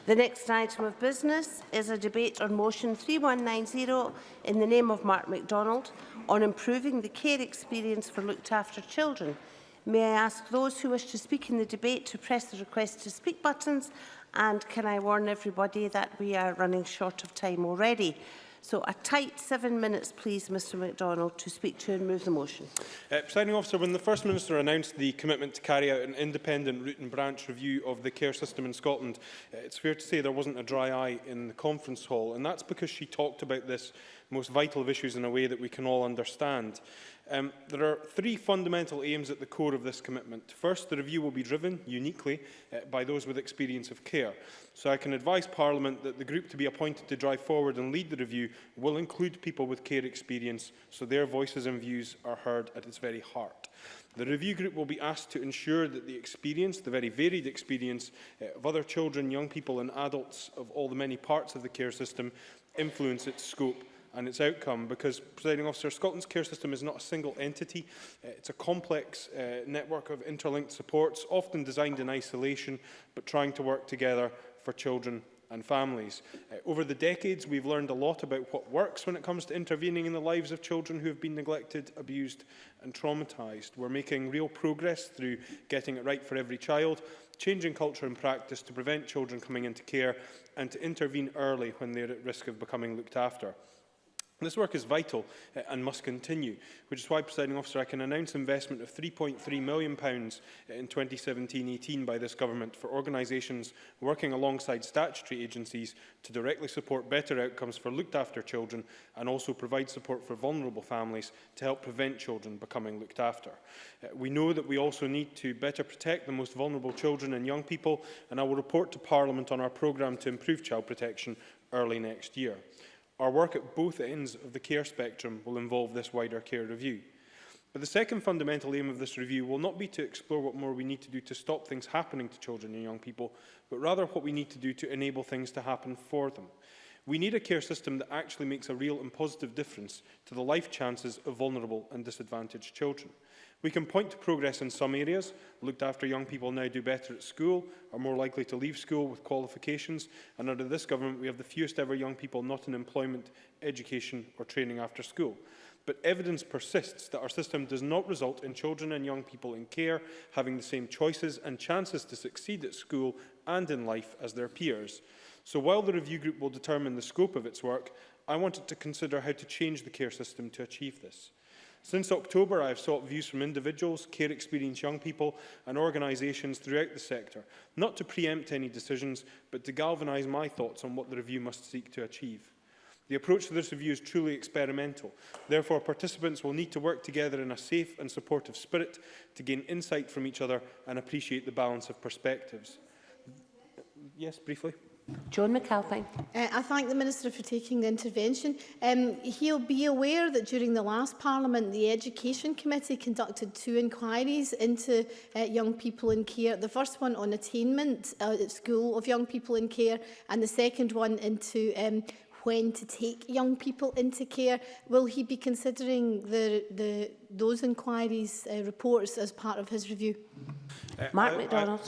The next item of business is a debate on motion 3190 in the name of Mark MacDonald on improving the care experience for looked after children. May I ask those who wish to speak in the debate to press the request to speak buttons, and can I warn everybody that we are running short of time already. So a tight 7 minutes, please, Mr MacDonald, to speak to and move the motion. Presiding Officer, when the First Minister announced the commitment to carry out an independent root and branch review of the care system in Scotland, it's fair to say there wasn't a dry eye in the conference hall, and that's because she talked about this most vital of issues in a way that we can all understand. There are three fundamental aims at the core of this commitment. First, the review will be driven, uniquely, by those with experience of care. So I can advise Parliament that the group to be appointed to drive forward and lead the review will include people with care experience, so their voices and views are heard at its very heart. The review group will be asked to ensure that the experience, the very varied experience of other children, young people and adults of all the many parts of the care system influence its scope and its outcome, because, Presiding Officer, Scotland's care system is not a single entity. It's a complex network of interlinked supports, often designed in isolation, but trying to work together for children and families. Over the decades, we've learned a lot about what works when it comes to intervening in the lives of children who have been neglected, abused and traumatised. We're making real progress through getting it right for every child, changing culture and practice to prevent children coming into care and to intervene early when they're at risk of becoming looked after. This work is vital and must continue, which is why, Presiding Officer, I can announce investment of £3.3 million in 2017-18 by this government for organisations working alongside statutory agencies to directly support better outcomes for looked after children and also provide support for vulnerable families to help prevent children becoming looked after. We know that we also need to better protect the most vulnerable children and young people, and I will report to Parliament on our programme to improve child protection early next year. Our work at both ends of the care spectrum will involve this wider care review. But the second fundamental aim of this review will not be to explore what more we need to do to stop things happening to children and young people, but rather what we need to do to enable things to happen for them. We need a care system that actually makes a real and positive difference to the life chances of vulnerable and disadvantaged children. We can point to progress in some areas. Looked after young people now do better at school, are more likely to leave school with qualifications, and under this government we have the fewest ever young people not in employment, education or training after school. But evidence persists that our system does not result in children and young people in care having the same choices and chances to succeed at school and in life as their peers. So while the review group will determine the scope of its work, I wanted to consider how to change the care system to achieve this. Since October, I have sought views from individuals, care experienced young people and organisations throughout the sector, not to preempt any decisions, but to galvanise my thoughts on what the review must seek to achieve. The approach to this review is truly experimental. Therefore, participants will need to work together in a safe and supportive spirit to gain insight from each other and appreciate the balance of perspectives. Yes, briefly. Joan McAlpine. I thank the Minister for taking the intervention. He'll be aware that during the last Parliament, the Education Committee conducted 2 inquiries into young people in care. The first one on attainment at school of young people in care, and the second one into when to take young people into care. Will he be considering those inquiries reports as part of his review? Mark MacDonald.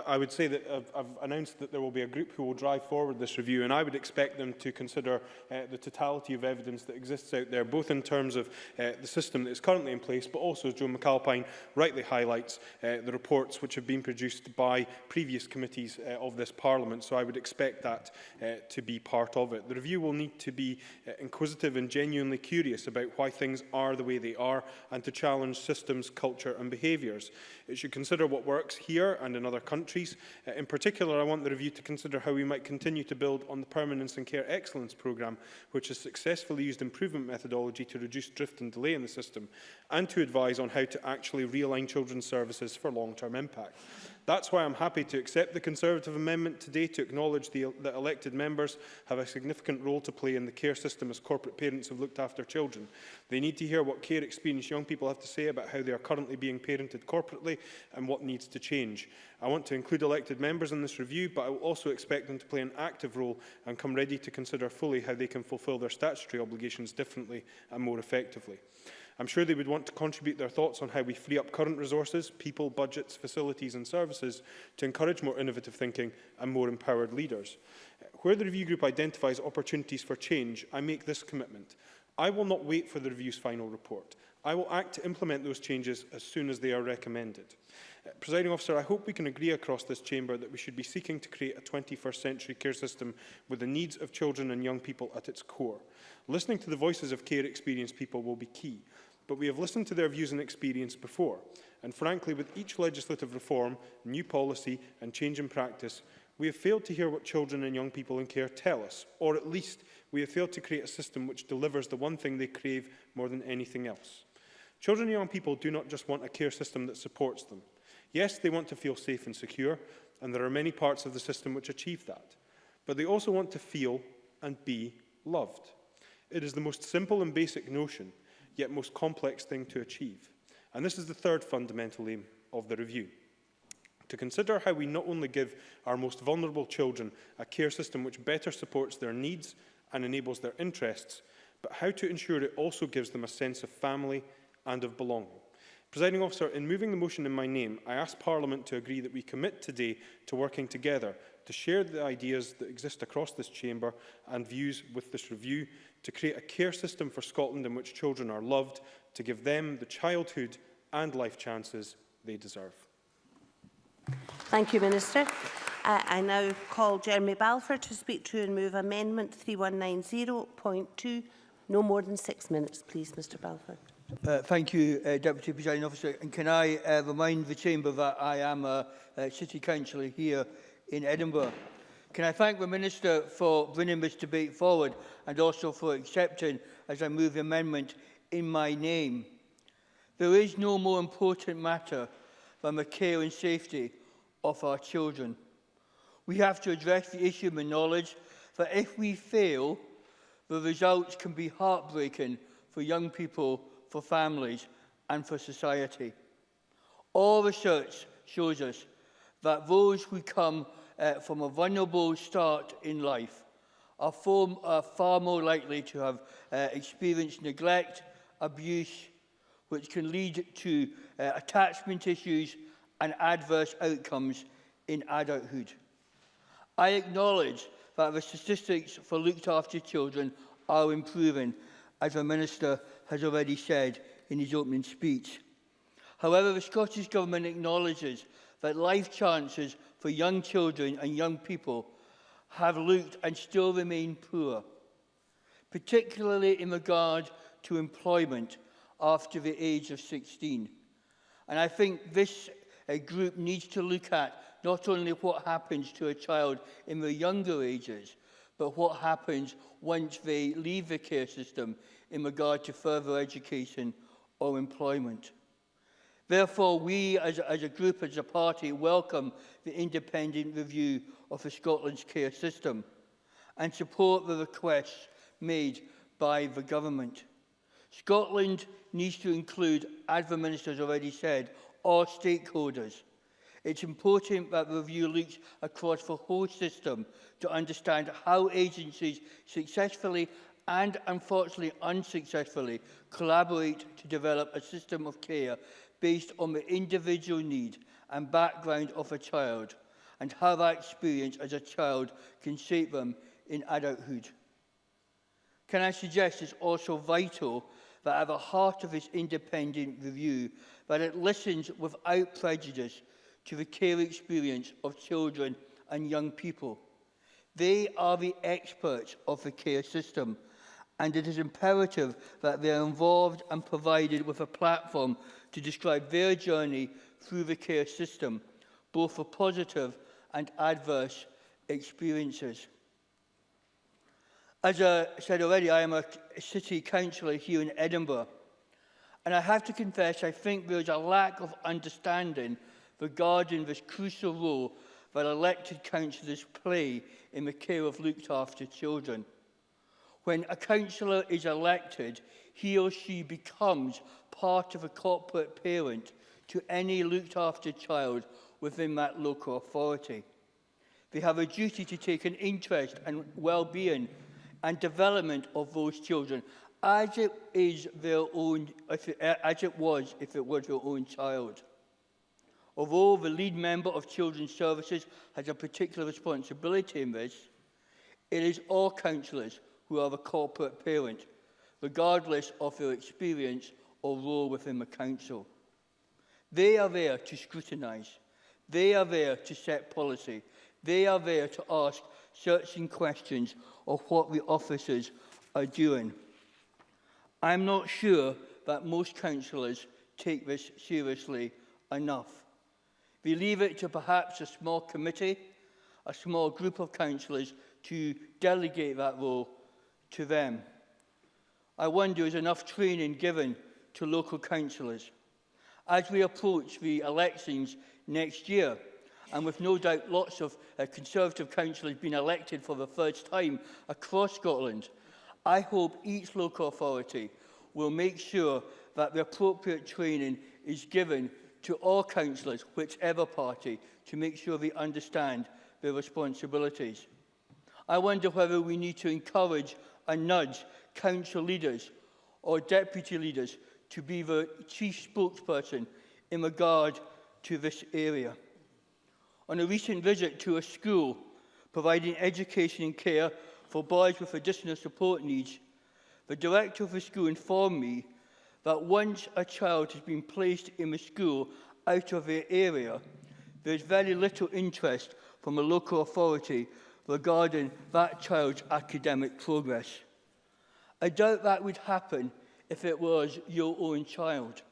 I would say that I've announced that there will be a group who will drive forward this review, and I would expect them to consider the totality of evidence that exists out there, both in terms of the system that is currently in place, but also, as Joan McAlpine rightly highlights, the reports which have been produced by previous committees of this Parliament. So I would expect that to be part of it. The review will need to be inquisitive and genuinely curious about why things are the way they are, and to challenge systems, culture and behaviours. It should consider what works here and in other countries. In particular, I want the review to consider how we might continue to build on the Permanence and Care Excellence programme, which has successfully used improvement methodology to reduce drift and delay in the system, and to advise on how to actually realign children's services for long-term impact. That's why I'm happy to accept the Conservative amendment today to acknowledge that elected members have a significant role to play in the care system as corporate parents have looked after children. They need to hear what care experienced young people have to say about how they are currently being parented corporately and what needs to change. I want to include elected members in this review, but I will also expect them to play an active role and come ready to consider fully how they can fulfil their statutory obligations differently and more effectively. I'm sure they would want to contribute their thoughts on how we free up current resources, people, budgets, facilities and services to encourage more innovative thinking and more empowered leaders. Where the review group identifies opportunities for change, I make this commitment. I will not wait for the review's final report. I will act to implement those changes as soon as they are recommended. Presiding Officer, I hope we can agree across this chamber that we should be seeking to create a 21st century care system with the needs of children and young people at its core. Listening to the voices of care experienced people will be key, but we have listened to their views and experience before. And frankly, with each legislative reform, new policy and change in practice, we have failed to hear what children and young people in care tell us, or at least we have failed to create a system which delivers the one thing they crave more than anything else. Children and young people do not just want a care system that supports them. Yes, they want to feel safe and secure, and there are many parts of the system which achieve that. But they also want to feel and be loved. It is the most simple and basic notion, yet most complex thing to achieve. And this is the third fundamental aim of the review. To consider how we not only give our most vulnerable children a care system which better supports their needs and enables their interests, but how to ensure it also gives them a sense of family and of belonging. Presiding Officer, in moving the motion in my name, I ask Parliament to agree that we commit today to working together to share the ideas that exist across this chamber and views with this review, to create a care system for Scotland in which children are loved, to give them the childhood and life chances they deserve. Thank you, Minister. I now call Jeremy Balfour to speak to and move Amendment 3190.2. No more than 6 minutes, please, Mr Balfour. Thank you, Deputy Presiding Officer. And can I remind the Chamber that I am a City Councillor here in Edinburgh. Can I thank the Minister for bringing this debate forward and also for accepting, as I move the amendment, in my name. There is no more important matter than the care and safety of our children. We have to address the issue with knowledge that if we fail, the results can be heartbreaking for young people, for families and for society. All research shows us that those who come from a vulnerable start in life are far more likely to have experienced neglect, abuse, which can lead to attachment issues and adverse outcomes in adulthood. I acknowledge that the statistics for looked after children are improving, as the Minister has already said in his opening speech. However, the Scottish Government acknowledges that life chances for young children and young people have looked and still remain poor, particularly in regard to employment after the age of 16. And I think this group needs to look at not only what happens to a child in the younger ages, but what happens once they leave the care system in regard to further education or employment. Therefore, we as a group, as a party, welcome the independent review of the Scotland's care system and support the requests made by the government. Scotland needs to include, as the Minister has already said, all stakeholders. It's important that the review looks across the whole system to understand how agencies successfully and unfortunately unsuccessfully collaborate to develop a system of care based on the individual need and background of a child, and how that experience as a child can shape them in adulthood. Can I suggest it's also vital that at the heart of this independent review, that it listens without prejudice to the care experience of children and young people. They are the experts of the care system, and it is imperative that they are involved and provided with a platform to describe their journey through the care system, both for positive and adverse experiences. As I said already, I am a city councillor here in Edinburgh, and I have to confess I think there is a lack of understanding regarding this crucial role that elected councillors play in the care of looked after children. When a councillor is elected, he or she becomes part of a corporate parent to any looked after child within that local authority. They have a duty to take an interest in well-being and development of those children as it is their own, as it was if it was their own child. Although the lead member of Children's Services has a particular responsibility in this, it is all councillors who are the corporate parent, regardless of their experience or role within the council. They are there to scrutinise. They are there to set policy. They are there to ask searching questions of what the officers are doing. I'm not sure that most councillors take this seriously enough. They leave it to perhaps a small committee, a small group of councillors to delegate that role to them. I wonder, is enough training given to local councillors? As we approach the elections next year, and with no doubt lots of Conservative councillors being elected for the first time across Scotland, I hope each local authority will make sure that the appropriate training is given to all councillors, whichever party, to make sure they understand their responsibilities. I wonder whether we need to encourage and nudge council leaders or deputy leaders to be the chief spokesperson in regard to this area. On a recent visit to a school providing education and care for boys with additional support needs, the director of the school informed me that once a child has been placed in the school out of their area, there is very little interest from a local authority regarding that child's academic progress. I doubt that would happen if it was your own child.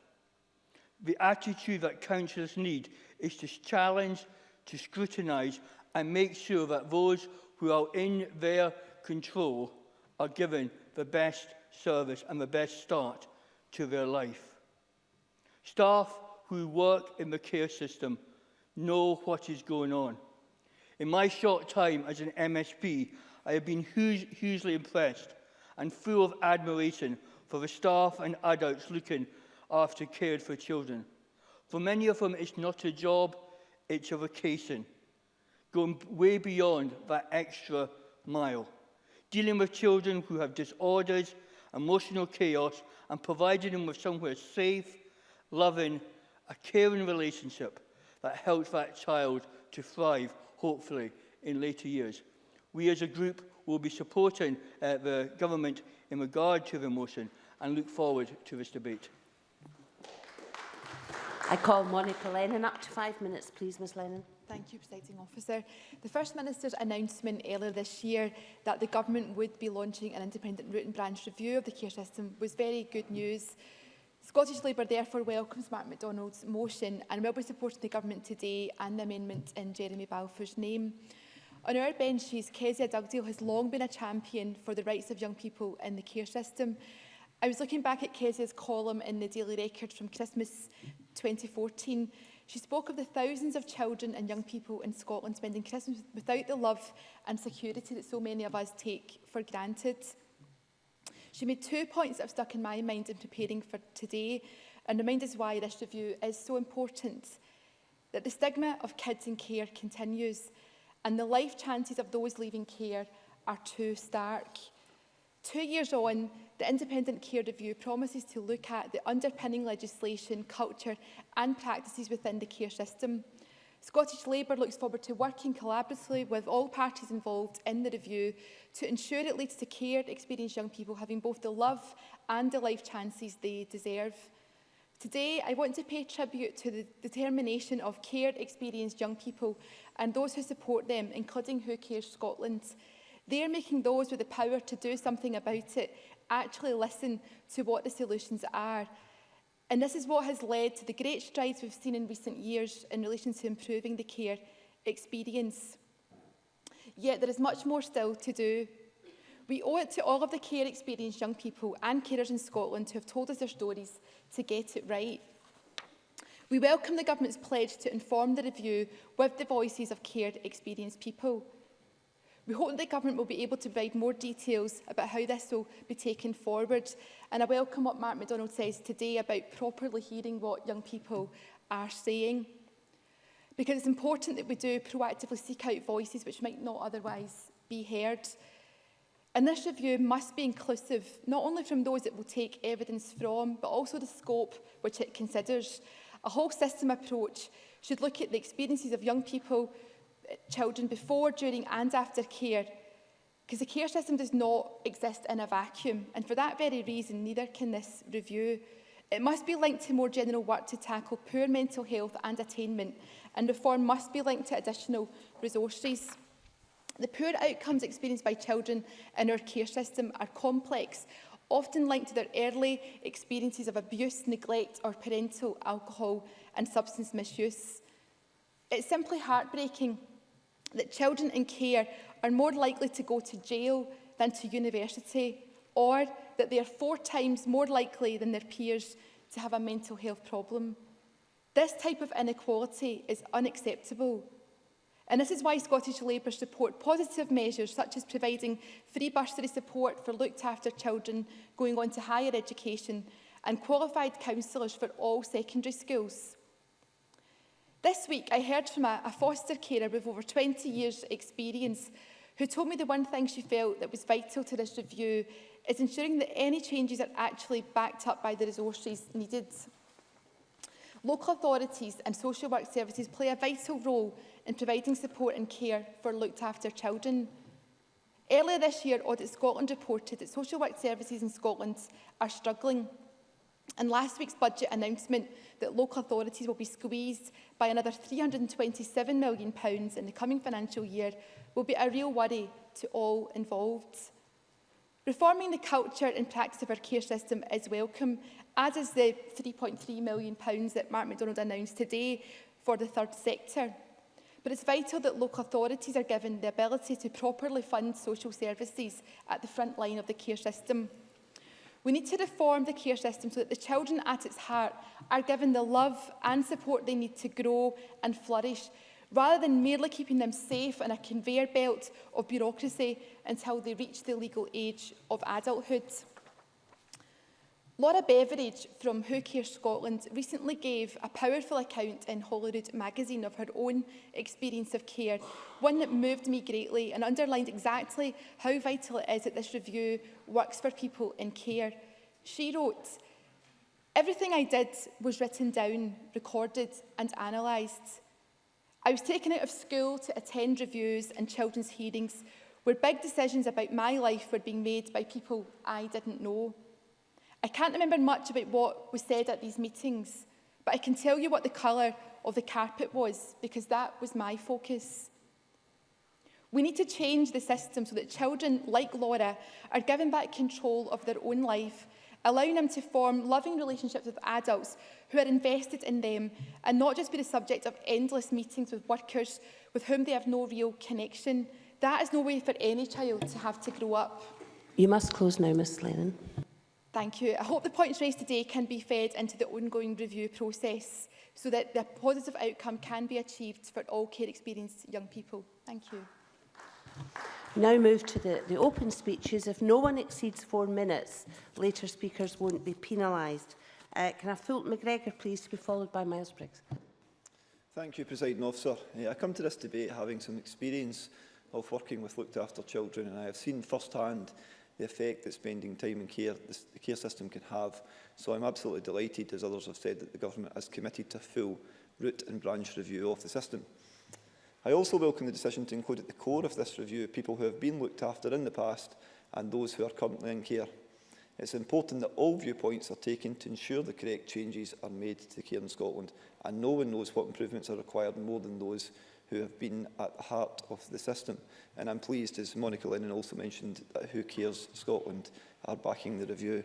The attitude that councillors need is to challenge, to scrutinise and make sure that those who are in their control are given the best service and the best start to their life. Staff who work in the care system know what is going on. In my short time as an MSP, I have been hugely impressed and full of admiration for the staff and adults looking after cared for children. For many of them, it's not a job, it's a vocation, going way beyond that extra mile, dealing with children who have disorders, emotional chaos, and providing them with somewhere safe, loving, a caring relationship that helps that child to thrive, hopefully, in later years. We as a group will be supporting the government in regard to the motion and look forward to this debate. I call Monica Lennon. Up to 5 minutes, please, Ms Lennon. Thank you, Presiding Officer. The First Minister's announcement earlier this year that the Government would be launching an independent root and branch review of the care system was very good news. Scottish Labour therefore welcomes Mark MacDonald's motion and will be supporting the Government today and the amendment in Jeremy Balfour's name. On our benches, Kezia Dugdale has long been a champion for the rights of young people in the care system. I was looking back at Kezia's column in the Daily Record from Christmas 2014. She spoke of the thousands of children and young people in Scotland spending Christmas without the love and security that so many of us take for granted. She made 2 points that have stuck in my mind in preparing for today and remind us why this review is so important. That the stigma of kids in care continues and the life chances of those leaving care are too stark. 2 years on, the Independent Care Review promises to look at the underpinning legislation, culture and practices within the care system. Scottish Labour looks forward to working collaboratively with all parties involved in the review to ensure it leads to cared, experienced young people having both the love and the life chances they deserve. Today, I want to pay tribute to the determination of cared, experienced young people and those who support them, including Who Cares Scotland. They're making those with the power to do something about it actually listen to what the solutions are. And this is what has led to the great strides we've seen in recent years in relation to improving the care experience. Yet there is much more still to do. We owe it to all of the care experienced young people and carers in Scotland who have told us their stories to get it right. We welcome the Government's pledge to inform the review with the voices of care experienced people. We hope that the Government will be able to provide more details about how this will be taken forward. And I welcome what Mark MacDonald says today about properly hearing what young people are saying. Because it's important that we do proactively seek out voices which might not otherwise be heard. And this review must be inclusive, not only from those it will take evidence from, but also the scope which it considers. A whole system approach should look at the experiences of young people, children before, during and after care, because the care system does not exist in a vacuum, and for that very reason, neither can this review. It must be linked to more general work to tackle poor mental health and attainment, and reform must be linked to additional resources. The poor outcomes experienced by children in our care system are complex, often linked to their early experiences of abuse, neglect, or parental alcohol and substance misuse. It's simply heartbreaking that children in care are more likely to go to jail than to university, or that they are 4 times more likely than their peers to have a mental health problem. This type of inequality is unacceptable. And this is why Scottish Labour support positive measures such as providing free bursary support for looked after children going on to higher education and qualified counsellors for all secondary schools. This week I heard from a foster carer with over 20 years' experience who told me the one thing she felt that was vital to this review is ensuring that any changes are actually backed up by the resources needed. Local authorities and social work services play a vital role in providing support and care for looked after children. Earlier this year, Audit Scotland reported that social work services in Scotland are struggling. And last week's budget announcement that local authorities will be squeezed by another £327 million in the coming financial year will be a real worry to all involved. Reforming the culture and practice of our care system is welcome, as is the £3.3 million that Mark MacDonald announced today for the third sector. But it's vital that local authorities are given the ability to properly fund social services at the front line of the care system. We need to reform the care system so that the children at its heart are given the love and support they need to grow and flourish, rather than merely keeping them safe in a conveyor belt of bureaucracy until they reach the legal age of adulthood. Laura Beveridge from Who Cares Scotland recently gave a powerful account in Holyrood magazine of her own experience of care, one that moved me greatly and underlined exactly how vital it is that this review works for people in care. She wrote, "Everything I did was written down, recorded and analysed. I was taken out of school to attend reviews and children's hearings where big decisions about my life were being made by people I didn't know. I can't remember much about what was said at these meetings, but I can tell you what the colour of the carpet was, because that was my focus. We need to change the system so that children like Laura are given back control of their own life, allowing them to form loving relationships with adults who are invested in them and not just be the subject of endless meetings with workers with whom they have no real connection. That is no way for any child to have to grow up." You must close now, Ms Lennon. Thank you. I hope the points raised today can be fed into the ongoing review process so that the positive outcome can be achieved for all care experienced young people. Thank you. Now move to the open speeches. If no one exceeds 4 minutes, later speakers won't be penalised. Can I Fulton McGregor please to be followed by Miles Briggs? Thank you, Presiding Officer. I come to this debate having some experience of working with looked after children, and I have seen firsthand the effect that spending time in care, the care system can have. So I'm absolutely delighted, as others have said, that the Government has committed to a full root and branch review of the system. I also welcome the decision to include at the core of this review people who have been looked after in the past and those who are currently in care. It's important that all viewpoints are taken to ensure the correct changes are made to care in Scotland, and no one knows what improvements are required more than those who have been at the heart of the system. And I'm pleased, as Monica Lennon also mentioned, that Who Cares Scotland are backing the review.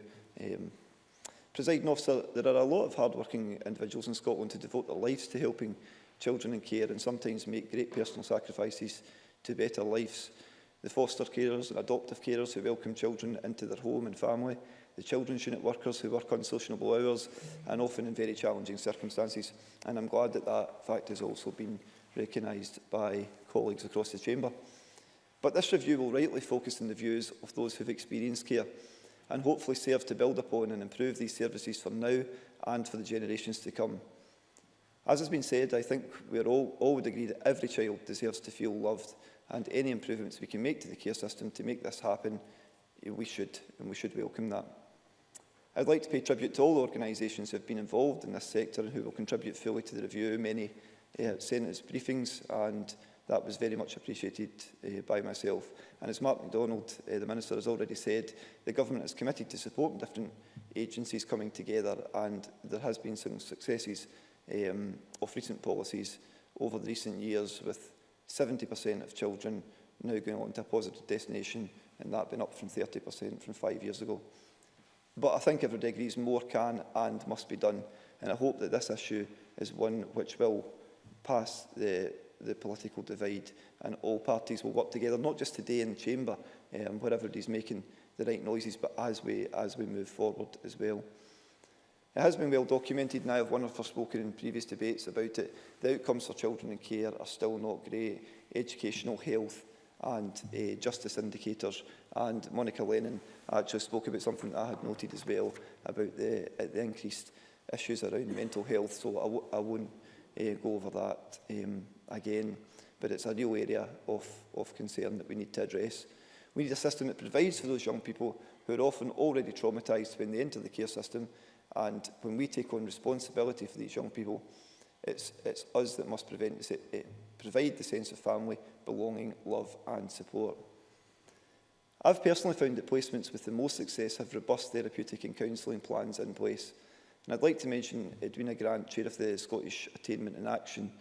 Presiding Officer, there are a lot of hard-working individuals in Scotland who devote their lives to helping children in care and sometimes make great personal sacrifices to better lives. The foster carers and adoptive carers who welcome children into their home and family, the children's unit workers who work unsociable hours and often in very challenging circumstances. And I'm glad that that fact has also been recognised by colleagues across the Chamber. But this review will rightly focus on the views of those who have experienced care and hopefully serve to build upon and improve these services for now and for the generations to come. As has been said, I think we all would agree that every child deserves to feel loved and any improvements we can make to the care system to make this happen, we should welcome that. I'd like to pay tribute to all the organisations who have been involved in this sector and who will contribute fully to the review. Many sent us briefings, and that was very much appreciated by myself. And as Mark MacDonald, the Minister, has already said, the Government is committed to supporting different agencies coming together, and there has been some successes of recent policies over the recent years, with 70% of children now going on to a positive destination, and that been up from 30% from 5 years ago. But I think everybody agrees more can and must be done, and I hope that this issue is one which will pass the political divide, and all parties will work together, not just today in the chamber, where everybody's making the right noises, but as we move forward as well. It has been well documented, and I have wonderfully spoken in previous debates about it. The outcomes for children in care are still not great. Educational, health and justice indicators. And Monica Lennon actually spoke about something that I had noted as well, about the increased issues around mental health. So I won't go over that again, but it's a real area of concern that we need to address. We need a system that provides for those young people who are often already traumatised when they enter the care system, and when we take on responsibility for these young people, it's us that must provide the sense of family, belonging, love and support. I've personally found that placements with the most success have robust therapeutic and counselling plans in place. And I'd like to mention Edwina Grant, Chair of the Scottish Attainment in Action,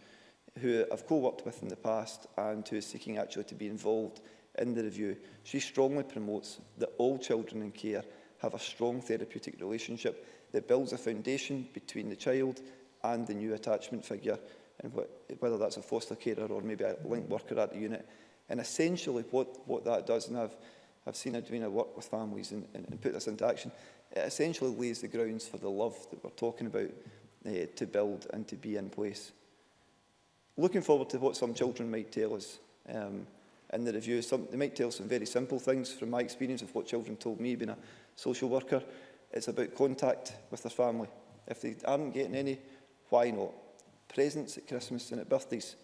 who I've co-worked with in the past and who is seeking actually to be involved in the review. She strongly promotes that all children in care have a strong therapeutic relationship that builds a foundation between the child and the new attachment figure, and whether that's a foster carer or maybe a link worker at the unit. And essentially what that does, and I've seen Edwina work with families and put this into action, it essentially lays the grounds for the love that we're talking about to build and to be in place. Looking forward to what some children might tell us in the review. They might tell some very simple things from my experience of what children told me being a social worker. It's about contact with their family. If they aren't getting any, why not? Presents at Christmas and at birthdays.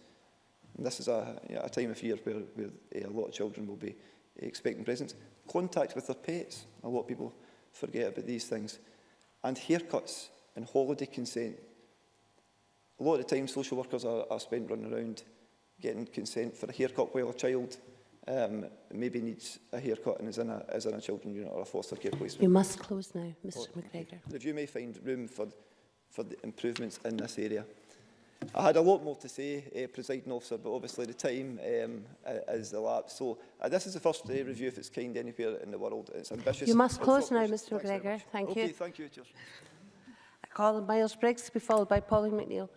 And this is a time of year where a lot of children will be expecting presents. Contact with their pets. A lot of people forget about these things. And haircuts and holiday consent. A lot of the time social workers are spent running around getting consent for a haircut while a child maybe needs a haircut and is in a children's unit or a foster care placement. You must close now, Mr McGregor. The review may find room for the improvements in this area. I had a lot more to say, Presiding Officer, but obviously the time is elapsed. So this is the first review of its kind anywhere in the world. It's ambitious. You must close now, Mr McGregor. Thank you. Thank you, Chair. I call on Miles Briggs to be followed by Pauline McNeill.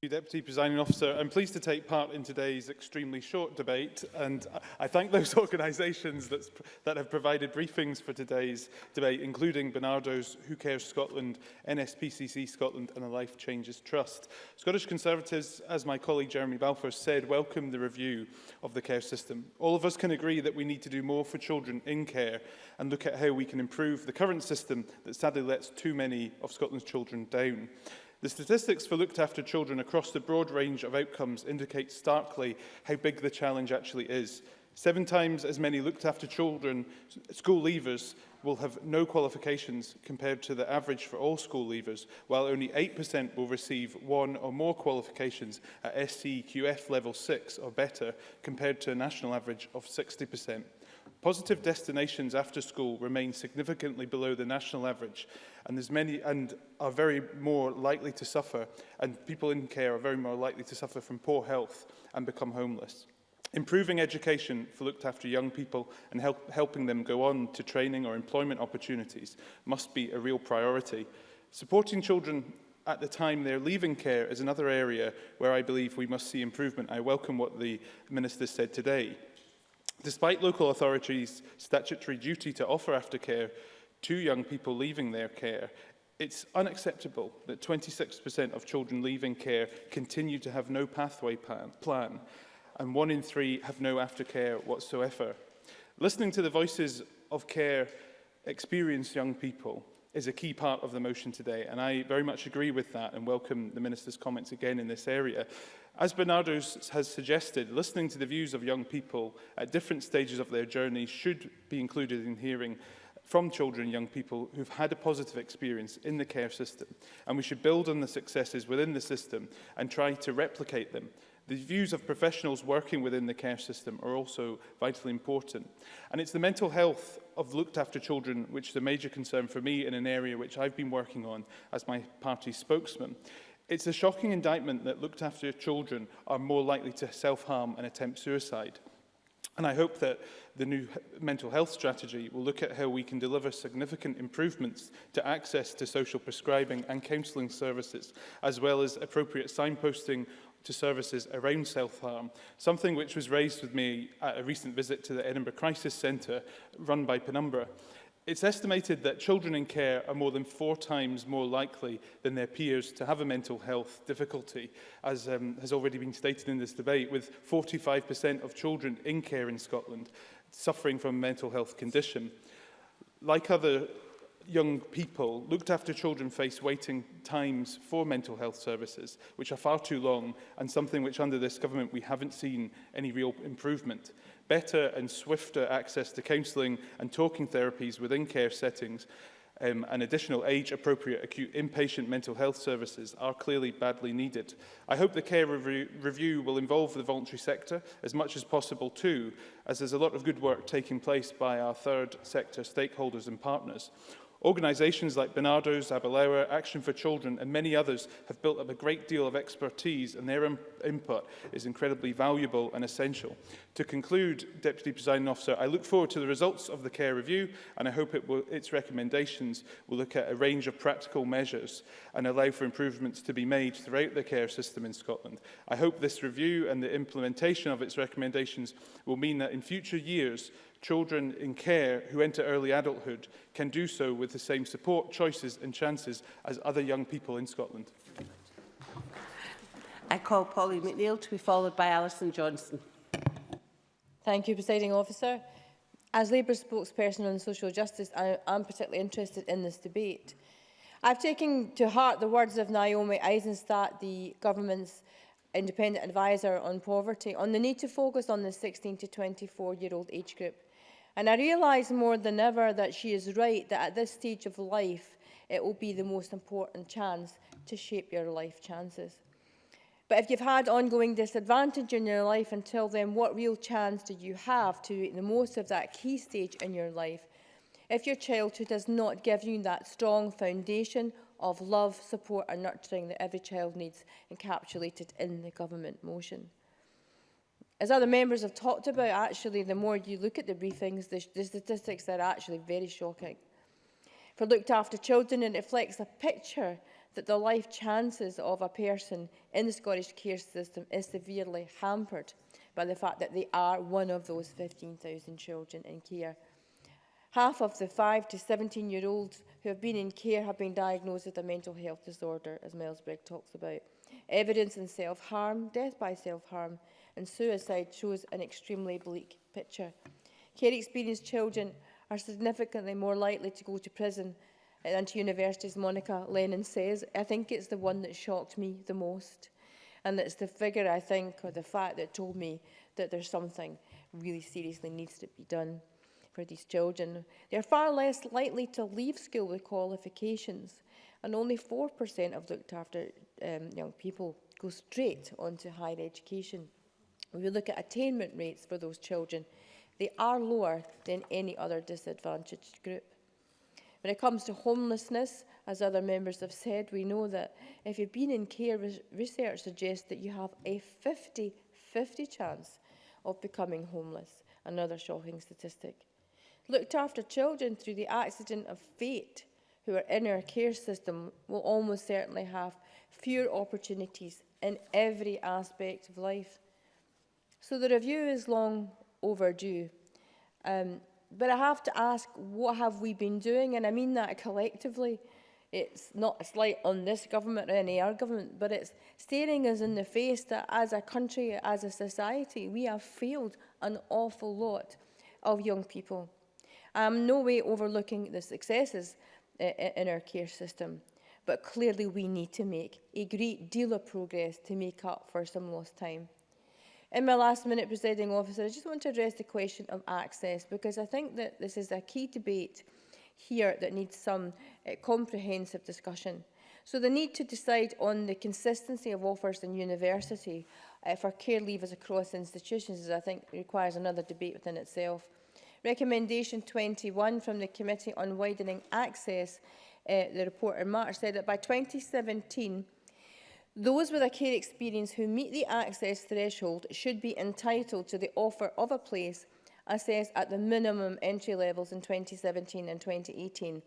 Deputy Presiding Officer, I'm pleased to take part in today's extremely short debate, and I thank those organisations that have provided briefings for today's debate, including Bernardo's, Who Cares Scotland, NSPCC Scotland and the Life Changes Trust. Scottish Conservatives, as my colleague Jeremy Balfour said, welcome the review of the care system. All of us can agree that we need to do more for children in care and look at how we can improve the current system that sadly lets too many of Scotland's children down. The statistics for looked after children across the broad range of outcomes indicate starkly how big the challenge actually is. 7 times as many looked after children, school leavers, will have no qualifications compared to the average for all school leavers, while only 8% will receive 1 or more qualifications at SCQF level 6 or better, compared to a national average of 60%. Positive destinations after school remain significantly below the national average, and are very more likely to suffer, and people in care are very more likely to suffer from poor health and become homeless. Improving education for looked after young people and helping them go on to training or employment opportunities must be a real priority. Supporting children at the time they're leaving care is another area where I believe we must see improvement. I welcome what the Minister said today. Despite local authorities' statutory duty to offer aftercare to young people leaving their care, it's unacceptable that 26% of children leaving care continue to have no pathway plan, and 1 in 3 have no aftercare whatsoever. Listening to the voices of care experienced young people, is a key part of the motion today, and I very much agree with that and welcome the Minister's comments again in this area. As Bernardo has suggested, listening to the views of young people at different stages of their journey should be included in hearing from children and young people who've had a positive experience in the care system, and we should build on the successes within the system and try to replicate them. The views of professionals working within the care system are also vitally important. And it's the mental health of looked after children which is a major concern for me in an area which I've been working on as my party's spokesman. It's a shocking indictment that looked after children are more likely to self-harm and attempt suicide. And I hope that the new mental health strategy will look at how we can deliver significant improvements to access to social prescribing and counselling services, as well as appropriate signposting to services around self-harm, something which was raised with me at a recent visit to the Edinburgh Crisis Centre run by Penumbra. It's estimated that children in care are more than 4 times more likely than their peers to have a mental health difficulty, as has already been stated in this debate, with 45% of children in care in Scotland suffering from a mental health condition. Like other young people, looked after children face waiting times for mental health services, which are far too long, and something which under this government we haven't seen any real improvement. Better and swifter access to counselling and talking therapies within care settings and additional age-appropriate acute inpatient mental health services are clearly badly needed. I hope the care review will involve the voluntary sector as much as possible too, as there's a lot of good work taking place by our third sector stakeholders and partners. Organisations like Bernardo's, Abelewa, Action for Children and many others have built up a great deal of expertise, and their input is incredibly valuable and essential. To conclude, Deputy Presiding Officer, I look forward to the results of the care review, and I hope its recommendations will look at a range of practical measures and allow for improvements to be made throughout the care system in Scotland. I hope this review and the implementation of its recommendations will mean that in future years, children in care who enter early adulthood can do so with the same support, choices and chances as other young people in Scotland. I call Polly McNeill to be followed by Alison Johnson. Thank you, Presiding Officer. As Labour spokesperson on social justice, I am particularly interested in this debate. I've taken to heart the words of Naomi Eisenstadt, the government's independent advisor on poverty, on the need to focus on the 16 to 24-year-old age group. And I realise more than ever that she is right, that at this stage of life, it will be the most important chance to shape your life chances. But if you've had ongoing disadvantage in your life until then, what real chance do you have to make the most of that key stage in your life if your childhood does not give you that strong foundation of love, support and nurturing that every child needs, encapsulated in the government motion? As other members have talked about, actually, the more you look at the briefings, the statistics are actually very shocking. For looked after children, it reflects a picture that the life chances of a person in the Scottish care system is severely hampered by the fact that they are one of those 15,000 children in care. Half of the 5 to 17-year-olds who have been in care have been diagnosed with a mental health disorder, as Miles Brigg talks about. Evidence in self-harm, death by self-harm and suicide shows an extremely bleak picture. Care-experienced children are significantly more likely to go to prison than to university, as Monica Lennon says. I think it's the one that shocked me the most. And it's the figure, I think, or the fact that told me that there's something really seriously needs to be done for these children. They're far less likely to leave school with qualifications, and only 4% of looked after young people go straight onto higher education. When we look at attainment rates for those children, they are lower than any other disadvantaged group. When it comes to homelessness, as other members have said, we know that if you've been in care, research suggests that you have a 50-50 chance of becoming homeless, another shocking statistic. Looked after children through the accident of fate who are in our care system will almost certainly have fewer opportunities in every aspect of life. So the review is long overdue. But I have to ask, what have we been doing? And I mean that collectively. It's not a slight on this government or any other government, but it's staring us in the face that as a country, as a society, we have failed an awful lot of young people. I'm no way overlooking the successes in our care system. But clearly we need to make a great deal of progress to make up for some lost time. In my last minute, Presiding Officer, I just want to address the question of access, because I think that this is a key debate here that needs some comprehensive discussion. So the need to decide on the consistency of offers in university for care leavers across institutions, I think, requires another debate within itself. Recommendation 21 from the Committee on Widening Access, the report in March, said that by 2017, those with a care experience who meet the access threshold should be entitled to the offer of a place assessed at the minimum entry levels in 2017 and 2018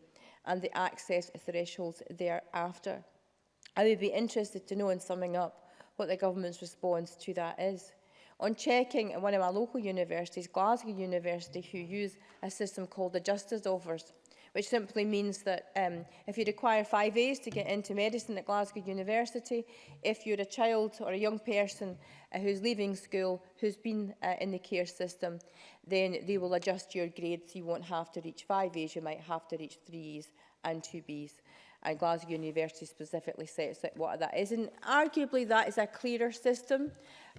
and the access thresholds thereafter. I would be interested to know, in summing up, what the Government's response to that is. On checking at one of my local universities, Glasgow University, who use a system called the Justice Offers, which simply means that if you require 5 A's to get into medicine at Glasgow University, if you're a child or a young person who's leaving school, who's been in the care system, then they will adjust your grades. You won't have to reach 5 A's, you might have to reach 3 A's and 2 B's. And Glasgow University specifically sets out what that is. And arguably that is a clearer system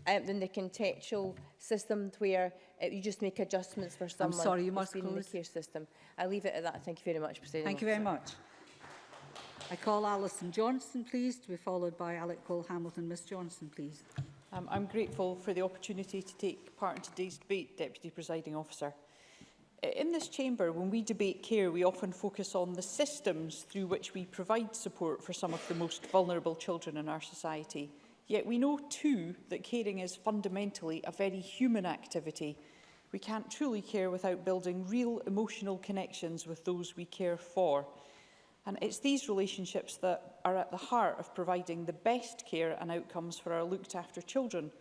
than the contextual system where you just make adjustments for someone who's been in the care system. I'll leave it at that. Thank you very much, President. Thank you very much. I call Alison Johnson, please, to be followed by Alec Cole-Hamilton. Ms Johnson, please. I'm grateful for the opportunity to take part in today's debate, Deputy Presiding Officer. In this chamber, when we debate care, we often focus on the systems through which we provide support for some of the most vulnerable children in our society. Yet we know too that caring is fundamentally a very human activity. We can't truly care without building real emotional connections with those we care for. And it's these relationships that are at the heart of providing the best care and outcomes for our looked after children.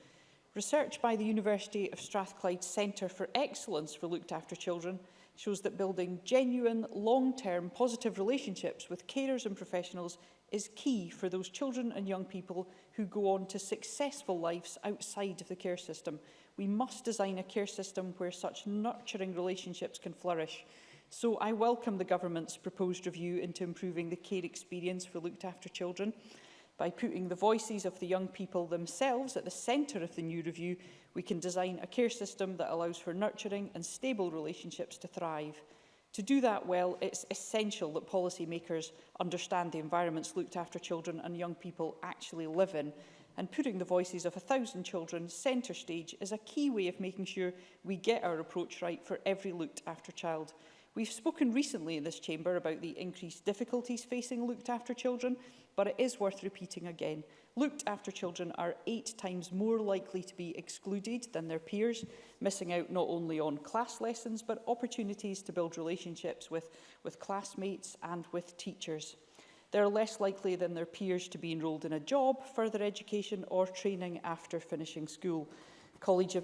Research by the University of Strathclyde's Centre for Excellence for Looked After Children shows that building genuine, long-term positive relationships with carers and professionals is key for those children and young people who go on to successful lives outside of the care system. We must design a care system where such nurturing relationships can flourish. So I welcome the Government's proposed review into improving the care experience for looked after children. By putting the voices of the young people themselves at the centre of the new review, we can design a care system that allows for nurturing and stable relationships to thrive. To do that well, it's essential that policymakers understand the environments looked after children and young people actually live in, and putting the voices of 1,000 children centre stage is a key way of making sure we get our approach right for every looked after child. We've spoken recently in this chamber about the increased difficulties facing looked after children, but it is worth repeating again. Looked after children are 8 times more likely to be excluded than their peers, missing out not only on class lessons, but opportunities to build relationships with classmates and with teachers. They're less likely than their peers to be enrolled in a job, further education or training after finishing school. Colleagues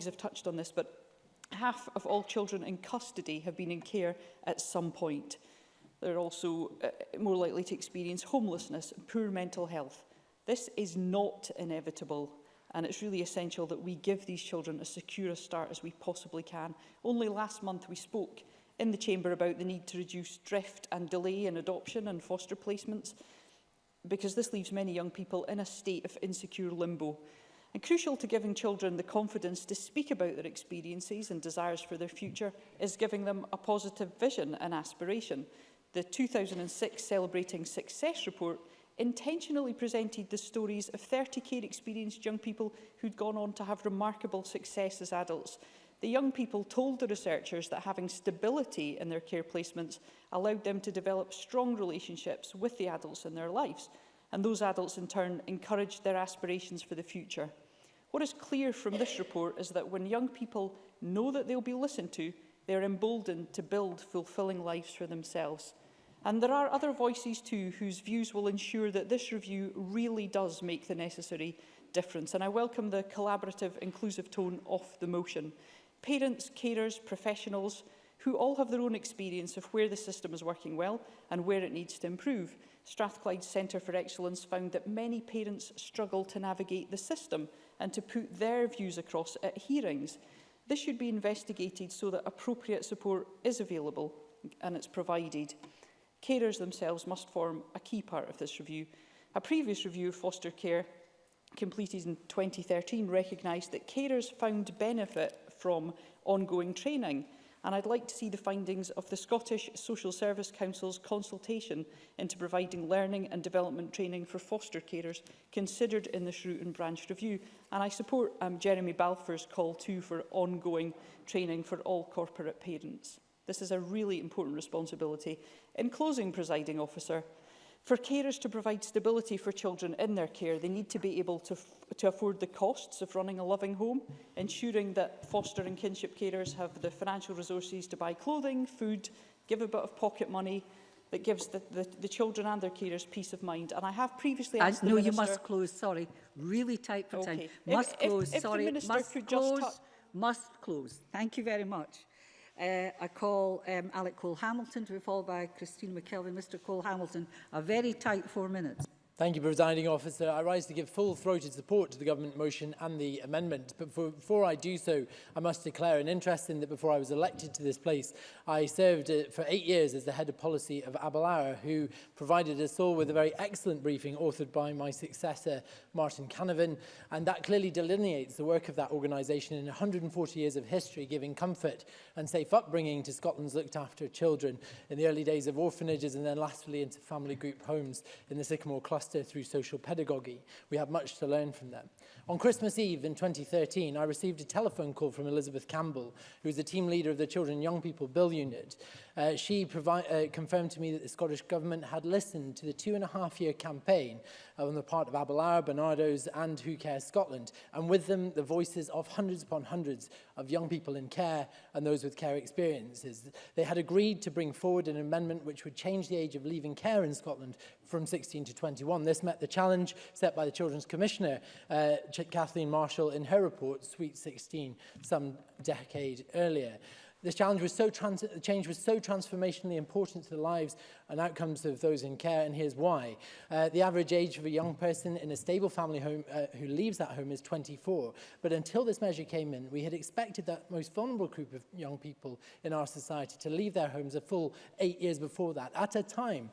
have touched on this, but half of all children in custody have been in care at some point. They're also more likely to experience homelessness and poor mental health. This is not inevitable, and it's really essential that we give these children as secure a start as we possibly can. Only last month we spoke in the chamber about the need to reduce drift and delay in adoption and foster placements, because this leaves many young people in a state of insecure limbo. And crucial to giving children the confidence to speak about their experiences and desires for their future is giving them a positive vision and aspiration. The 2006 Celebrating Success report intentionally presented the stories of 30 care-experienced young people who'd gone on to have remarkable success as adults. The young people told the researchers that having stability in their care placements allowed them to develop strong relationships with the adults in their lives, and those adults in turn encouraged their aspirations for the future. What is clear from this report is that when young people know that they'll be listened to, they're emboldened to build fulfilling lives for themselves. And there are other voices too whose views will ensure that this review really does make the necessary difference. And I welcome the collaborative, inclusive tone of the motion. Parents, carers, professionals, who all have their own experience of where the system is working well and where it needs to improve. Strathclyde's Centre for Excellence found that many parents struggle to navigate the system and to put their views across at hearings. This should be investigated so that appropriate support is available and it's provided. Carers themselves must form a key part of this review. A previous review of foster care, completed in 2013, recognised that carers found benefit from ongoing training, and I'd like to see the findings of the Scottish Social Service Council's consultation into providing learning and development training for foster carers considered in this root and branch review. And I support Jeremy Balfour's call too for ongoing training for all corporate parents. This is a really important responsibility. In closing, Presiding Officer, for carers to provide stability for children in their care, they need to be able to afford the costs of running a loving home, ensuring that foster and kinship carers have the financial resources to buy clothing, food, give a bit of pocket money that gives the children and their carers peace of mind. And I have previously asked the Minister... No, you must close, sorry. Really tight for time. Okay. Must close, if sorry. the Minister Must could close, just... must close. Thank you very much. I call Alec Cole-Hamilton to be followed by Christine McKelvey. Mr Cole-Hamilton, a very tight 4 minutes. Thank you, Presiding Officer. I rise to give full-throated support to the government motion and the amendment. But before I do so, I must declare an interest in that before I was elected to this place, I served for 8 years as the head of policy of Abellara, who provided us all with a very excellent briefing authored by my successor, Martin Canavan. And that clearly delineates the work of that organisation in 140 years of history, giving comfort and safe upbringing to Scotland's looked after children in the early days of orphanages and then lastly into family group homes in the Sycamore cluster through social pedagogy. We have much to learn from them. On Christmas Eve in 2013, I received a telephone call from Elizabeth Campbell, who is the team leader of the Children and Young People Bill Unit. She confirmed to me that the Scottish Government had listened to the 2.5-year campaign on the part of Abellara, Barnardo's and Who Cares Scotland, and with them the voices of hundreds upon hundreds of young people in care and those with care experiences. They had agreed to bring forward an amendment which would change the age of leaving care in Scotland from 16 to 21. This met the challenge set by the Children's Commissioner, Kathleen Marshall, in her report, Sweet 16, some decade earlier. This challenge was the change was so transformationally important to the lives and outcomes of those in care, and here's why. The average age of a young person in a stable family home who leaves that home is 24. But until this measure came in, we had expected that most vulnerable group of young people in our society to leave their homes a full 8 years before that, at a time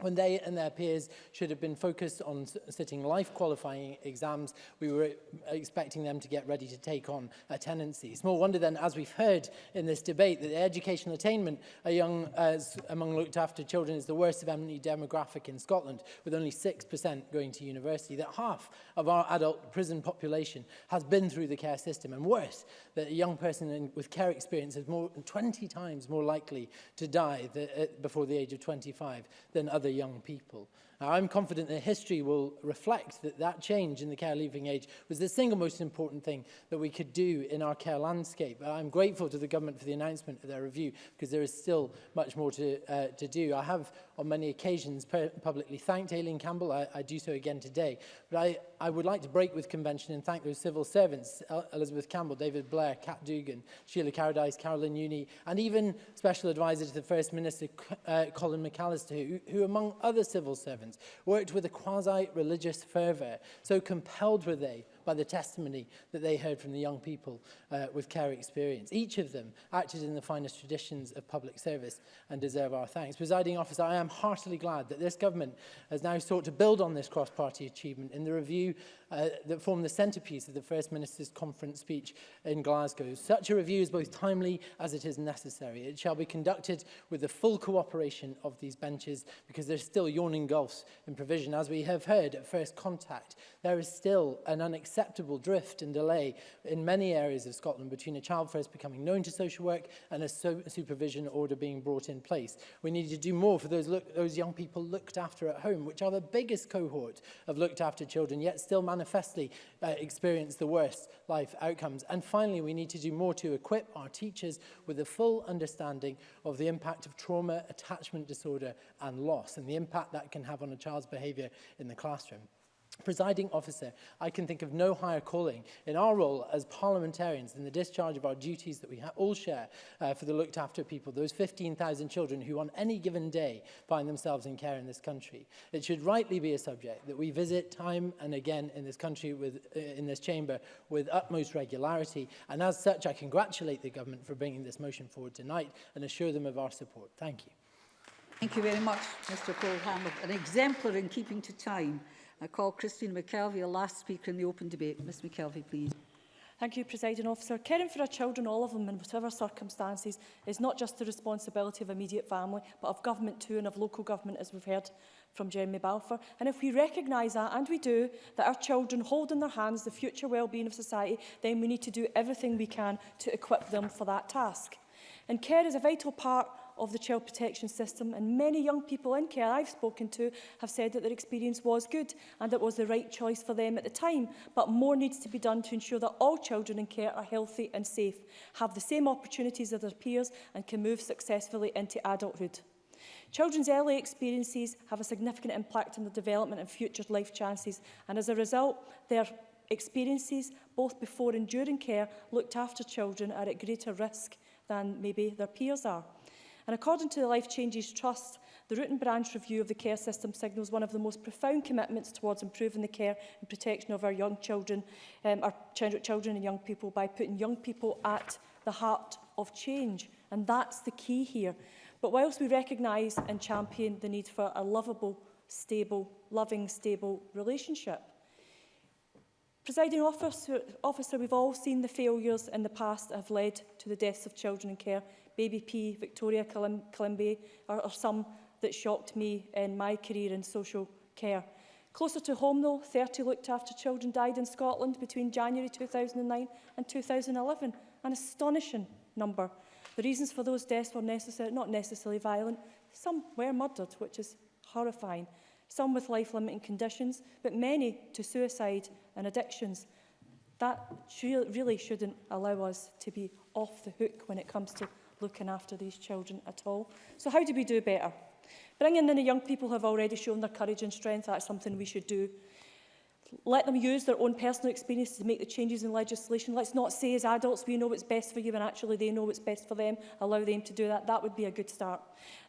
when they and their peers should have been focused on sitting life-qualifying exams. We were expecting them to get ready to take on a tenancy. Small wonder then, as we've heard in this debate, that the educational attainment among looked-after children is the worst of any demographic in Scotland, with only 6% going to university, that half of our adult prison population has been through the care system, and worse, that a young person with care experience is more than 20 times more likely to die before the age of 25 than other young people. Now, I'm confident that history will reflect that change in the care leaving age was the single most important thing that we could do in our care landscape. I'm grateful to the government for the announcement of their review, because there is still much more to do. I have on many occasions publicly thanked Aileen Campbell. I do so again today. But I would like to break with convention and thank those civil servants, Elizabeth Campbell, David Blair, Kat Dugan, Sheila Carradine, Caroline Uni, and even Special Advisor to the First Minister, Colin McAllister, who among other civil servants, worked with a quasi-religious fervour. So compelled were they by the testimony that they heard from the young people with care experience. Each of them acted in the finest traditions of public service and deserve our thanks. Presiding Officer, I am heartily glad that this government has now sought to build on this cross-party achievement in the review that formed the centrepiece of the First Minister's conference speech in Glasgow. Such a review is both timely as it is necessary. It shall be conducted with the full cooperation of these benches, because there's still yawning gulfs in provision. As we have heard at first contact, there is still an unacceptable drift and delay in many areas of Scotland between a child first becoming known to social work and a supervision order being brought in place. We need to do more for those young people looked after at home, which are the biggest cohort of looked after children, yet still manifestly experience the worst life outcomes. And finally, we need to do more to equip our teachers with a full understanding of the impact of trauma, attachment disorder and loss, and the impact that can have on a child's behaviour in the classroom. Presiding Officer, I can think of no higher calling in our role as parliamentarians in the discharge of our duties that we all share for the looked after people, those 15,000 children who on any given day find themselves in care in this country. It should rightly be a subject that we visit time and again in this country, in this chamber, with utmost regularity, and as such I congratulate the government for bringing this motion forward tonight and assure them of our support. Thank you. Thank you very much, Mr Cole-Hamilton. An exemplar in keeping to time. I call Christine McKelvey, the last speaker in the open debate. Ms McKelvey, please. Thank you, Presiding Officer. Caring for our children, all of them, in whatever circumstances, is not just the responsibility of immediate family, but of government too, and of local government, as we've heard from Jeremy Balfour. And if we recognise that, and we do, that our children hold in their hands the future well-being of society, then we need to do everything we can to equip them for that task. And care is a vital part of the child protection system, and many young people in care I've spoken to have said that their experience was good and it was the right choice for them at the time. But more needs to be done to ensure that all children in care are healthy and safe, have the same opportunities as their peers and can move successfully into adulthood. Children's early experiences have a significant impact on their development and future life chances, and as a result, their experiences, both before and during care, looked after children are at greater risk than maybe their peers are. And according to the Life Changes Trust, the root and branch review of the care system signals one of the most profound commitments towards improving the care and protection of our young children, children and young people, by putting young people at the heart of change. And that's the key here. But whilst we recognise and champion the need for a lovable, stable, loving, stable relationship, Presiding officer, we've all seen the failures in the past that have led to the deaths of children in care. Baby P, Victoria Kalimbe are some that shocked me in my career in social care. Closer to home though, 30 looked after children died in Scotland between January 2009 and 2011, an astonishing number. The reasons for those deaths were not necessarily violent. Some were murdered, which is horrifying. Some with life-limiting conditions, but many to suicide and addictions. That really shouldn't allow us to be off the hook when it comes to looking after these children at all. So how do we do better? Bringing in the young people who have already shown their courage and strength, that's something we should do. Let them use their own personal experience to make the changes in legislation. Let's not say as adults we know what's best for you when actually they know what's best for them. Allow them to do that. That would be a good start.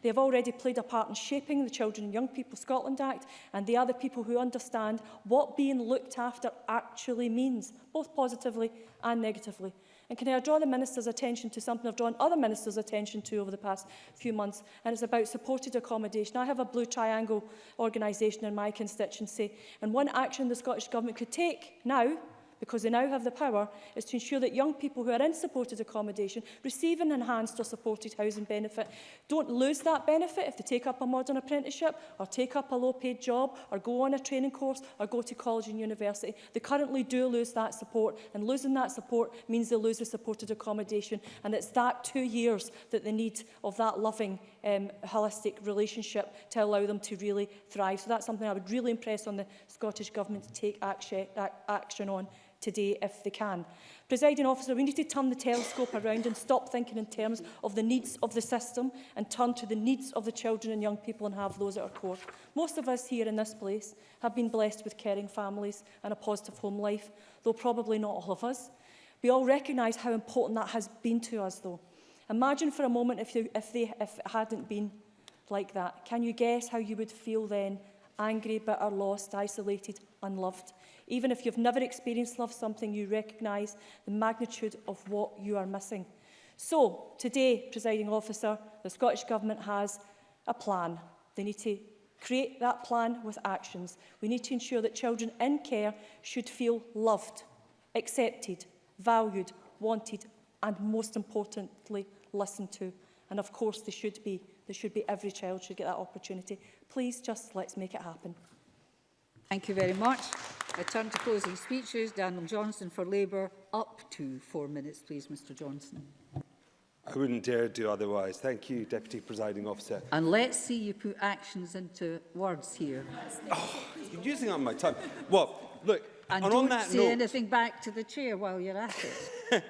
They have already played a part in shaping the Children and Young People Scotland Act, and they are the people who understand what being looked after actually means, both positively and negatively. And can I draw the Minister's attention to something I've drawn other Ministers' attention to over the past few months, and it's about supported accommodation. I have a Blue Triangle organisation in my constituency, and one action the Scottish Government could take now, because they now have the power, is to ensure that young people who are in supported accommodation receive an enhanced or supported housing benefit. Don't lose that benefit if they take up a modern apprenticeship or take up a low-paid job or go on a training course or go to college and university. They currently do lose that support, and losing that support means they lose the supported accommodation, and it's that 2 years that they need of that loving, holistic relationship to allow them to really thrive. So that's something I would really impress on the Scottish Government to take action on today if they can. Presiding officer, we need to turn the telescope around and stop thinking in terms of the needs of the system and turn to the needs of the children and young people and have those at our core. Most of us here in this place have been blessed with caring families and a positive home life, though probably not all of us. We all recognise how important that has been to us though. Imagine for a moment if it hadn't been like that. Can you guess how you would feel then? Angry, bitter, lost, isolated, unloved. Even if you've never experienced love something, you recognise the magnitude of what you are missing. So, today, Presiding Officer, the Scottish Government has a plan. They need to create that plan with actions. We need to ensure that children in care should feel loved, accepted, valued, wanted, and most importantly, listened to. And of course, every child should get that opportunity. Please, just let's make it happen. Thank you very much. I turn to closing speeches. Daniel Johnson for Labour. Up to 4 minutes, please, Mr Johnson. I wouldn't dare do otherwise. Thank you, Deputy Presiding Officer. And let's see you put actions into words here. Oh, you're using up my time. Well, look, and on that don't say anything back to the chair while you're at it.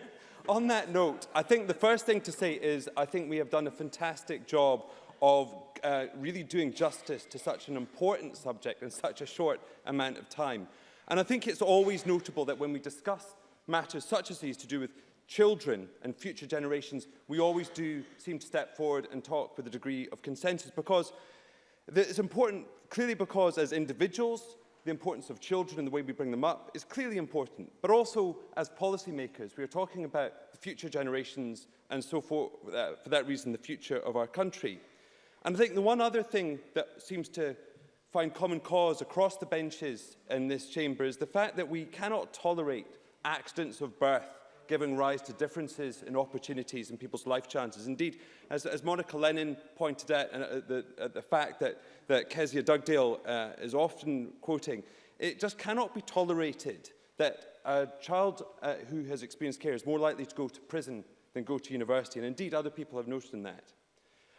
On that note, I think the first thing to say is I think we have done a fantastic job of really doing justice to such an important subject in such a short amount of time. And I think it's always notable that when we discuss matters such as these to do with children and future generations, we always do seem to step forward and talk with a degree of consensus, because it's important, clearly, because as individuals, the importance of children and the way we bring them up is clearly important, but also as policymakers, we are talking about the future generations and so forth, for that reason, the future of our country. And I think the one other thing that seems to find common cause across the benches in this chamber is the fact that we cannot tolerate accidents of birth giving rise to differences in opportunities and people's life chances. Indeed, as Monica Lennon pointed out, the fact that Kezia Dugdale is often quoting, it just cannot be tolerated that a child who has experienced care is more likely to go to prison than go to university. And indeed, other people have noted that.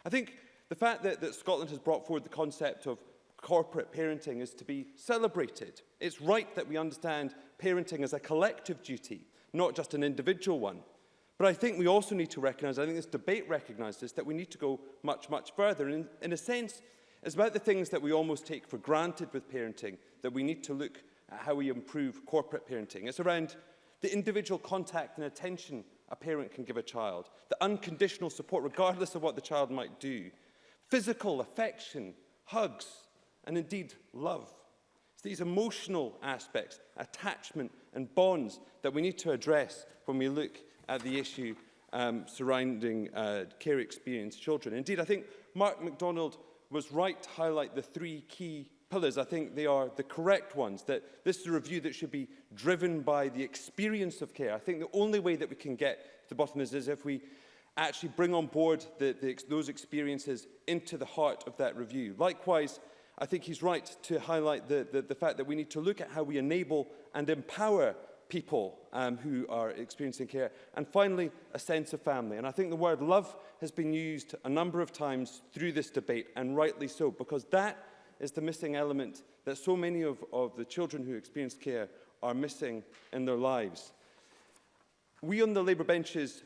I think the fact that Scotland has brought forward the concept of corporate parenting is to be celebrated. It's right that we understand parenting as a collective duty, not just an individual one. But I think we also need to recognise, I think this debate recognises, that we need to go much, much further. And in a sense, it's about the things that we almost take for granted with parenting, that we need to look at how we improve corporate parenting. It's around the individual contact and attention a parent can give a child, the unconditional support regardless of what the child might do, physical affection, hugs, and indeed love. It's these emotional aspects, attachment and bonds that we need to address when we look at the issue surrounding care experienced children. Indeed, I think Mark MacDonald was right to highlight the three key pillars. I think they are the correct ones, that this is a review that should be driven by the experience of care. I think the only way that we can get to the bottom of this is if we actually bring on board those experiences into the heart of that review. Likewise, I think he's right to highlight the fact that we need to look at how we enable and empower people who are experiencing care. And finally, a sense of family. And I think the word love has been used a number of times through this debate, and rightly so, because that is the missing element that so many of the children who experience care are missing in their lives. We on the Labour benches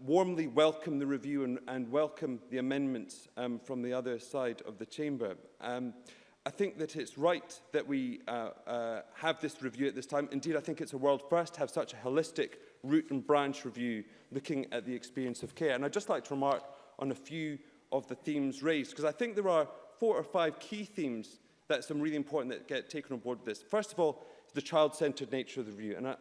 warmly welcome the review and welcome the amendments from the other side of the chamber. I think that it's right that we have this review at this time. Indeed, I think it's a world first to have such a holistic root and branch review looking at the experience of care. And I'd just like to remark on a few of the themes raised, because I think there are 4 or 5 key themes that are really important that get taken on board with this. First of all, the child-centred nature of the review. And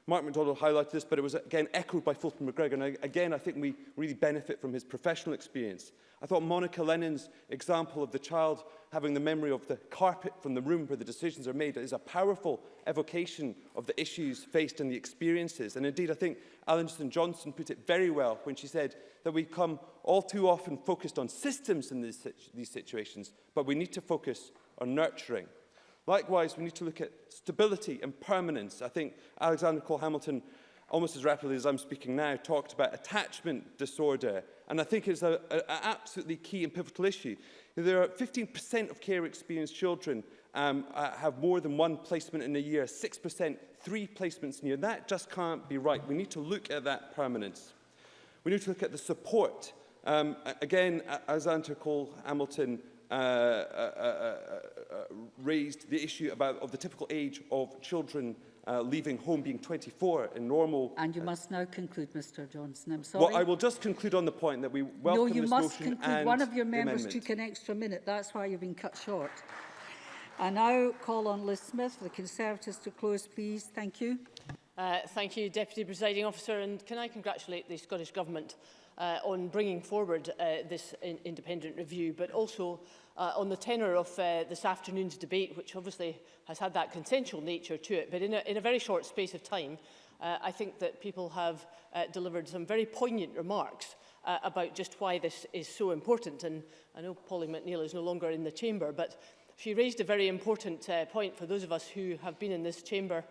Mark MacDonald highlighted this, but it was again echoed by Fulton McGregor. And again, I think we really benefit from his professional experience. I thought Monica Lennon's example of the child having the memory of the carpet from the room where the decisions are made is a powerful evocation of the issues faced and the experiences. And indeed, I think Alison Johnson put it very well when she said that we come all too often focused on systems in these situations, but we need to focus on nurturing. Likewise, we need to look at stability and permanence. I think Alexander Cole-Hamilton, almost as rapidly as I'm speaking now, talked about attachment disorder. And I think it's an absolutely key and pivotal issue. There are 15% of care experienced children have more than one placement in a year, 6% 3 placements in a year. That just can't be right. We need to look at that permanence. We need to look at the support. Again, Alexander Cole-Hamilton raised the issue of the typical age of children leaving home being 24 in normal. And you must now conclude, Mr Johnson. I'm sorry. Well, I will just conclude on the point that we welcome this motion. No, you must conclude. One of your members took an extra minute. That's why you've been cut short. I now call on Liz Smith for the Conservatives to close, please. Thank you. Thank you, Deputy Presiding Officer. And can I congratulate the Scottish Government on bringing forward this independent review, but also on the tenor of this afternoon's debate, which obviously has had that consensual nature to it. But in a very short space of time, I think that people have delivered some very poignant remarks about just why this is so important. And I know Polly McNeill is no longer in the chamber, but she raised a very important point for those of us who have been in this chamber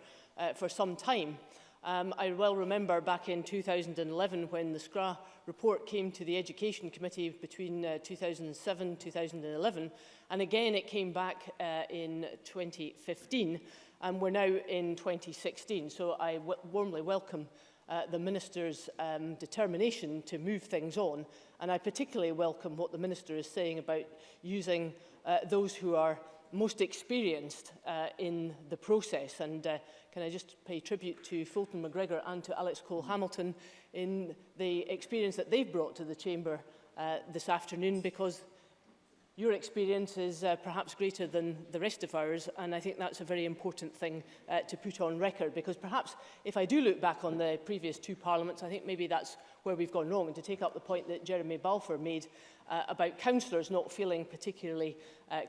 for some time. I well remember back in 2011 when the SCRA report came to the Education Committee between 2007 and 2011, and again it came back in 2015, and we're now in 2016. So I warmly welcome the Minister's determination to move things on, and I particularly welcome what the Minister is saying about using those who are most experienced in the process. And can I just pay tribute to Fulton McGregor and to Alex Cole-Hamilton in the experience that they've brought to the Chamber this afternoon, because your experience is perhaps greater than the rest of ours, and I think that's a very important thing to put on record, because perhaps if I do look back on the previous two parliaments, I think maybe that's where we've gone wrong. And to take up the point that Jeremy Balfour made about councillors not feeling particularly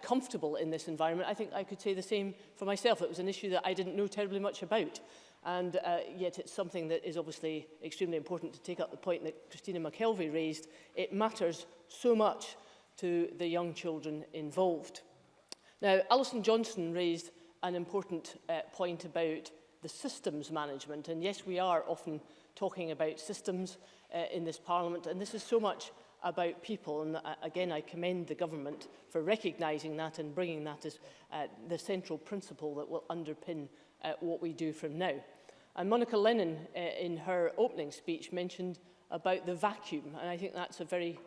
comfortable in this environment, I think I could say the same for myself. It was an issue that I didn't know terribly much about. And yet it's something that is obviously extremely important. To take up the point that Christina McKelvey raised, it matters so much to the young children involved. Now, Alison Johnson raised an important point about the systems management. And yes, we are often talking about systems in this Parliament, and this is so much about people. And again, I commend the government for recognising that and bringing that as the central principle that will underpin what we do from now. And Monica Lennon, in her opening speech, mentioned about the vacuum, and I think that's a very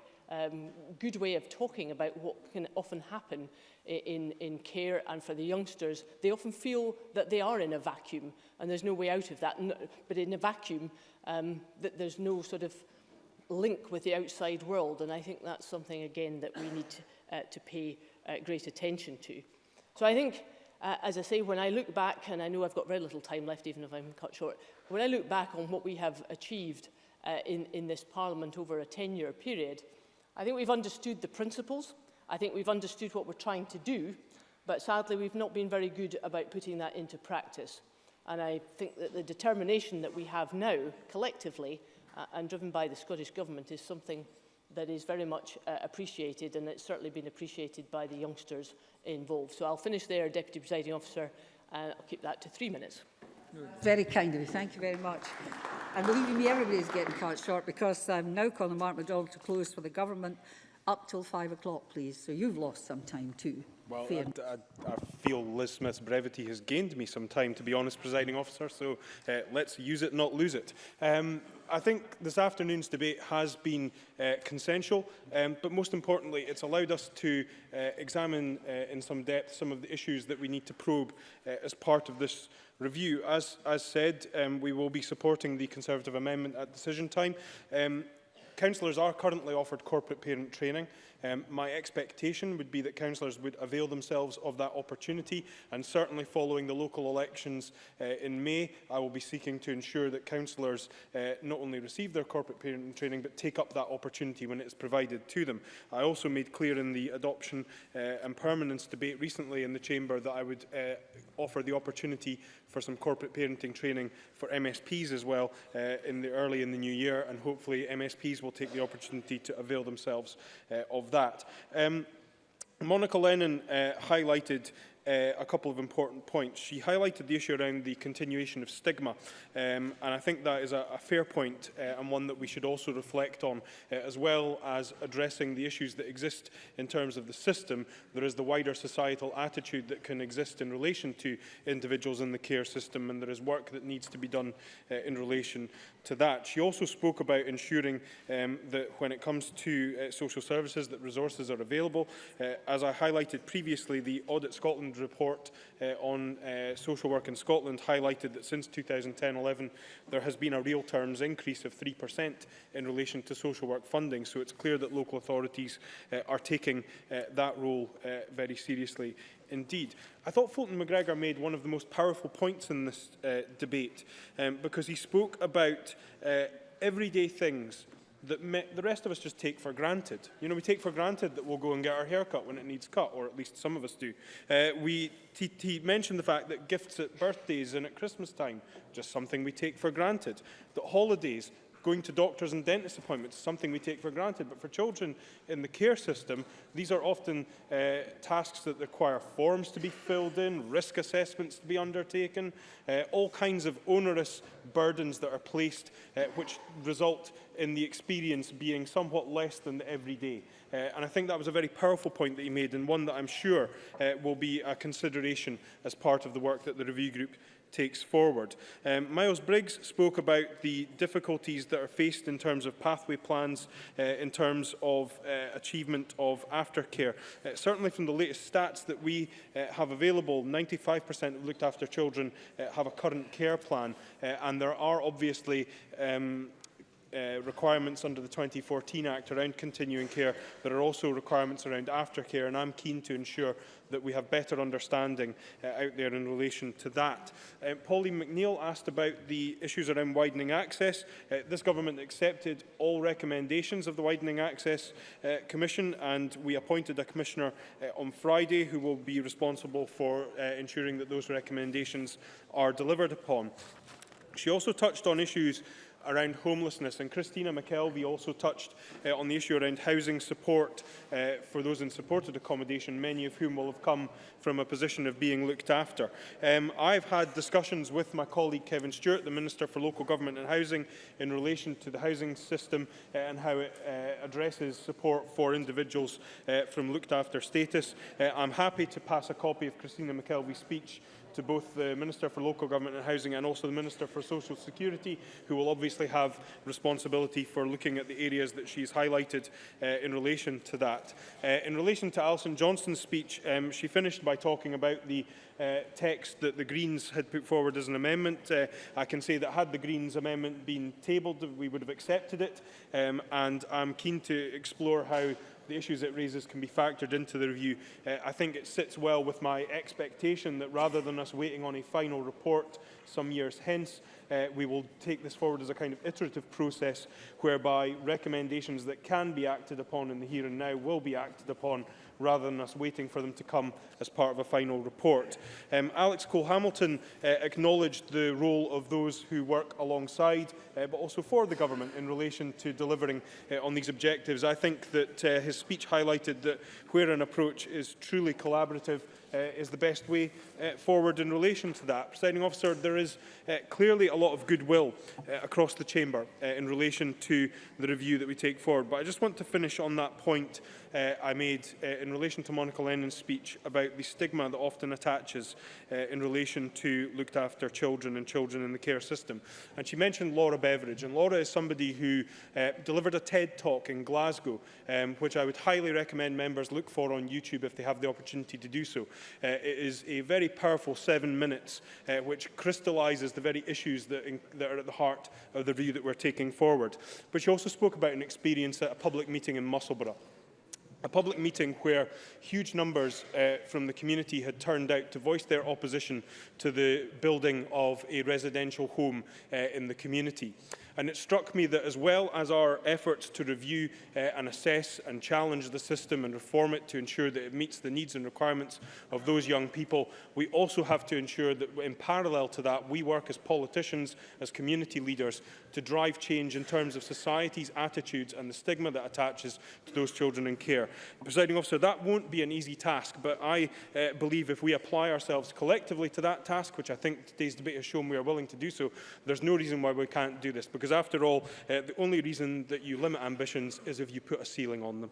good way of talking about what can often happen in care. And for the youngsters, they often feel that they are in a vacuum and there's no way out of that. But in a vacuum, that there's no sort of link with the outside world. And I think that's something, again, that we need to pay great attention to. So I think, as I say, when I look back, and I know I've got very little time left, even if I'm cut short, when I look back on what we have achieved in this Parliament over a 10-year period, I think we've understood the principles. I think we've understood what we're trying to do, but sadly we've not been very good about putting that into practice. And I think that the determination that we have now, collectively, and driven by the Scottish Government, is something that is very much appreciated, and it's certainly been appreciated by the youngsters involved. So I'll finish there, Deputy Presiding Officer, and I'll keep that to 3 minutes. Very kind of you. Thank you very much. And believe me, everybody's getting cut short, because I'm now calling Mark MacDonald to close for the government up till 5 o'clock, please. So you've lost some time too. Well, I feel Liz Smith's brevity has gained me some time, to be honest, Presiding Officer, so let's use it, not lose it. I think this afternoon's debate has been consensual, but most importantly, it's allowed us to examine in some depth some of the issues that we need to probe as part of this review. As said, we will be supporting the Conservative amendment at decision time. Councillors are currently offered corporate parent training. My expectation would be that councillors would avail themselves of that opportunity, and certainly following the local elections in May, I will be seeking to ensure that councillors not only receive their corporate parent training but take up that opportunity when it is provided to them. I also made clear in the adoption and permanence debate recently in the Chamber that I would offer the opportunity for some corporate parenting training for MSPs as well early in the new year, and hopefully MSPs will take the opportunity to avail themselves of that. Monica Lennon highlighted a couple of important points. She highlighted the issue around the continuation of stigma, and I think that is a fair point and one that we should also reflect on, as well as addressing the issues that exist in terms of the system. There is the wider societal attitude that can exist in relation to individuals in the care system, and there is work that needs to be done in relation to that. She also spoke about ensuring that when it comes to social services, that resources are available. As I highlighted previously, the Audit Scotland report on social work in Scotland highlighted that since 2010-11 there has been a real terms increase of 3% in relation to social work funding, so it's clear that local authorities are taking that role very seriously indeed. I thought Fulton McGregor made one of the most powerful points in this debate, because he spoke about everyday things that the rest of us just take for granted. You know, we take for granted that we'll go and get our hair cut when it needs cut, or at least some of us do. He mentioned the fact that gifts at birthdays and at Christmas time, just something we take for granted. That holidays, going to doctors and dentist appointments, something we take for granted. But for children in the care system, these are often tasks that require forms to be filled in, risk assessments to be undertaken, all kinds of onerous burdens that are placed, which result in the experience being somewhat less than the everyday. And I think that was a very powerful point that he made, and one that I'm sure will be a consideration as part of the work that the review group takes forward. Miles Briggs spoke about the difficulties that are faced in terms of pathway plans, in terms of achievement of aftercare. Certainly from the latest stats that we have available, 95% of looked after children have a current care plan, and there are obviously requirements under the 2014 Act around continuing care. There are also requirements around aftercare, and I'm keen to ensure that we have better understanding out there in relation to that. Pauline McNeill asked about the issues around widening access. This government accepted all recommendations of the Widening Access Commission, and we appointed a commissioner on Friday who will be responsible for ensuring that those recommendations are delivered upon. She also touched on issues around homelessness, and Christina McKelvey also touched on the issue around housing support for those in supported accommodation, many of whom will have come from a position of being looked after. I've had discussions with my colleague Kevin Stewart, the Minister for Local Government and Housing, in relation to the housing system and how it addresses support for individuals from looked after status. I'm happy to pass a copy of Christina McKelvey's speech to both the Minister for Local Government and Housing and also the Minister for Social Security, who will obviously have responsibility for looking at the areas that she's highlighted in relation to that. In relation to Alison Johnston's speech, she finished by talking about the text that the Greens had put forward as an amendment. I can say that had the Greens amendment been tabled, we would have accepted it, and I'm keen to explore how the issues it raises can be factored into the review. I think it sits well with my expectation that rather than us waiting on a final report some years hence, we will take this forward as a kind of iterative process whereby recommendations that can be acted upon in the here and now will be acted upon rather than us waiting for them to come as part of a final report. Alex Cole-Hamilton acknowledged the role of those who work alongside, but also for the government in relation to delivering on these objectives. I think that his speech highlighted that where an approach is truly collaborative is the best way forward in relation to that. Presiding Officer, there is clearly a lot of goodwill across the Chamber in relation to the review that we take forward. But I just want to finish on that point I made in relation to Monica Lennon's speech about the stigma that often attaches in relation to looked after children and children in the care system. And she mentioned Laura Beveridge, and Laura is somebody who delivered a TED talk in Glasgow, which I would highly recommend members look for on YouTube if they have the opportunity to do so. It is a very powerful 7 minutes which crystallises the very issues that are at the heart of the review that we're taking forward. But she also spoke about an experience at a public meeting in Musselburgh. A public meeting where huge numbers from the community had turned out to voice their opposition to the building of a residential home in the community. And it struck me that as well as our efforts to review and assess and challenge the system and reform it to ensure that it meets the needs and requirements of those young people, we also have to ensure that in parallel to that, we work as politicians, as community leaders, to drive change in terms of society's attitudes and the stigma that attaches to those children in care. Presiding Officer, that won't be an easy task, but I believe if we apply ourselves collectively to that task, which I think today's debate has shown we are willing to do so, there's no reason why we can't do this, because after all, the only reason that you limit ambitions is if you put a ceiling on them.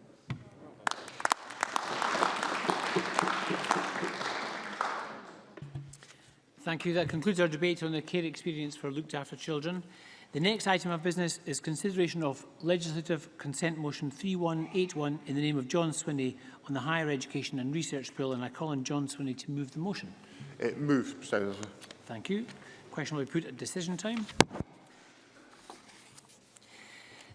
Thank you. That concludes our debate on the care experience for looked after children. The next item of business is consideration of legislative consent motion 3181 in the name of John Swinney on the Higher Education and Research Bill, and I call on John Swinney to move the motion. Moved, President. Thank you. Question will be put at decision time.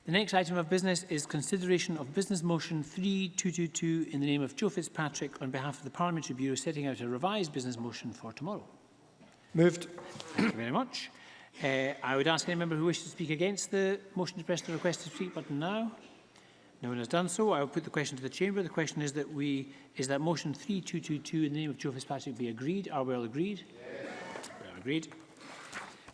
The next item of business is consideration of business motion 3222 in the name of Joe Fitzpatrick on behalf of the Parliamentary Bureau setting out a revised business motion for tomorrow. Moved. Thank you very much. I would ask any member who wishes to speak against the motion to press the request to speak button now. No one has done so. I will put the question to the Chamber. The question is that motion 3222 in the name of Joe Fitzpatrick be agreed. Are we all agreed? Yes. We are agreed.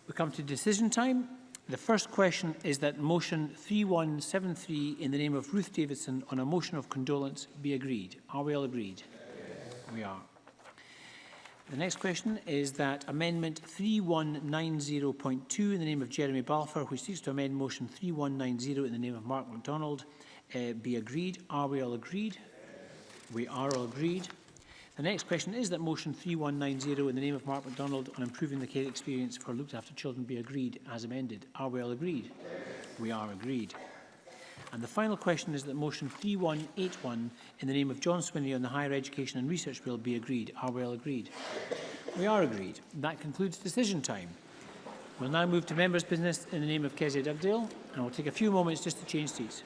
We come to decision time. The first question is that motion 3173 in the name of Ruth Davidson on a motion of condolence be agreed. Are we all agreed? Yes. We are. The next question is that amendment 3190.2 in the name of Jeremy Balfour, which seeks to amend motion 3190 in the name of Mark MacDonald, be agreed. Are we all agreed? Yes. We are all agreed. The next question is that motion 3190 in the name of Mark MacDonald on improving the care experience for looked after children be agreed as amended. Are we all agreed? Yes. We are agreed. And the final question is that motion 3181 in the name of John Swinney on the Higher Education and Research Bill be agreed. Are we all agreed? We are agreed. That concludes decision time. We'll now move to members' business in the name of Kezia Dugdale, and we'll take a few moments just to change seats.